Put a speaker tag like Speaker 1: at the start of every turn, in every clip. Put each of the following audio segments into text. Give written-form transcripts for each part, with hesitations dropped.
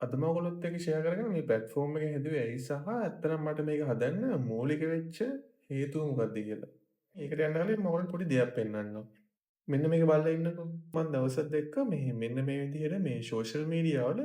Speaker 1: අද මම ඔයගොල්ලොත් එක්ක ෂෙයා කරගෙන මේ ප්ලැට්ෆෝම් එක හැදුවේ ඇයි සහ ඇත්තටම මට මේක හදන්න මූලික වෙච්ච හේතුව මොකක්ද කියලා. ඒකට යන්න කලින් මම ඔයාලට පොඩි දෙයක් පෙන්නන්නම්. මෙන්න මේක බලලා ඉන්නකෝ. මම දවසක් දැක්ක මේ මෙන්න මේ විදිහට මේ සෝෂල් මීඩියා වල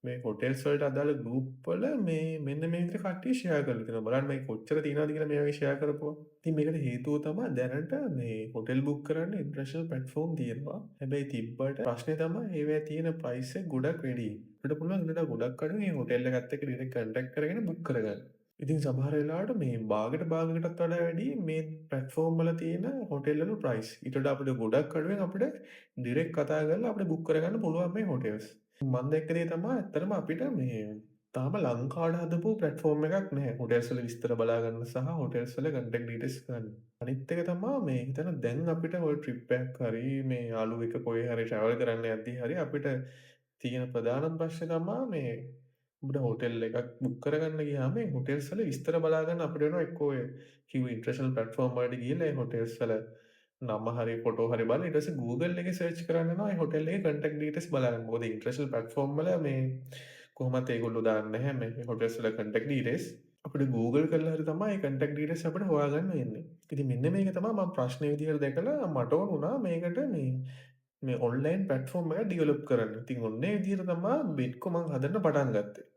Speaker 1: මේ හොටෙල්ස් වලට අදාළ ගෲප් වල මේ මෙන්න මේ විදිහට කට්ටිය ෂෙයා කරලා තියෙනවා. බලන්න මේ කොච්චර තියෙනවද කියලා මේ වගේ ෂෙයා කරපුවා. ඉතින් මේකට හේතුව තමයි දැනට මේ හොටෙල් බුක් කරන්න ඉන්ටර්නැෂනල් ප්ලැට්ෆෝම් තියෙනවා. හැබැයි තිබ්බට ප්‍රශ්නේ තමයි ඒවැ තියෙන ප්‍රයිස් එක ගොඩක් වැඩි. අපිට පුළුවන් ඊට ගොඩක් අඩු මේ හොටෙල් එකත් එක්ක ඩිරෙක්ට් කන්ටැක්ට් කරගෙන බුක් කරගන්න. ඉතින් සමහර වෙලාවට මේ භාගයකටත් වඩා වැඩි මේ ප්ලැට්ෆෝම් වල තියෙන හොටෙල් වල ප්‍රයිස්. ඊට වඩා අපිට ගොඩක් අඩුවෙන් අපිට ඩිරෙක්ට් කතා කරලා අපිට බුක් කරගන්න පුළුවන් මේ හොටෙල්ස්. මම දැක්ක දේ තමයි ඇත්තටම අපිට මේ තාම ලංකාවට හදපු ප්ලැට්ෆෝම් එකක් නැහැ. හොටෙල්ස් වල විස්තර බලා ගන්න සහ හොටෙල්ස් වල කන්ටැක්ට් ඩීටේල්ස් ගන්න. අනිත් එක තමයි මේ හිතන්න දැන් අපිට ඔය ට්‍රිප් එකක් හරි මේ යාළුවෙක් එක්ක කොහේ හරි ට්‍රැවල් කරන්න යද්දී හරි අපිට තියෙන ප්‍රධානම ප්‍රශ්නේ තමයි මේ අපිට හොටෙල් එකක් බුක් කරගන්න ගියාම මේ හොටෙල්ස් වල විස්තර බලා ගන්න අපිට වෙනවා එක්කෝ ඔය කිව්ව ඉන්ටර්නැෂනල් ප්ලැට්ෆෝම් වලට ගිහලා ඒ හොටෙල්ස් වල නම හරි ෆොටෝ හරි බලලා ඊට පස්සේ Google එකේ සර්ච් කරන්න යනවා ඒ හොටෙල් එකේ කන්ටැක්ට් ඩීටේල්ස් බලාගන්න. මොකද ඉන්ටර්නැෂනල් ප්ලැට්ෆෝම් වල මේ කොහොමත් ඒගොල්ලෝ දාන්නේ නැහැ මේ හොටෙල්ස් වල කන්ටැක්ට් ඩීටේල්ස්. අපිට Google කරලා හරි තමයි ඒ කන්ටැක්ට් ඩීටේල්ස් අපිට හොයාගන්න වෙන්නේ. ඉතින් මෙන්න මේක තමයි මම ප්‍රශ්නේ විදිහට දැකලා මට ඕන වුණා මේකට මේ ඔන්ලයින් ප්ලැට්ෆෝම් එකක් ඩෙවලොප් කරන්න. ඉතින් ඔන්න ඒ විදිහට තමයි බිට්කෝ මම හදන්න පටන් ගත්තේ.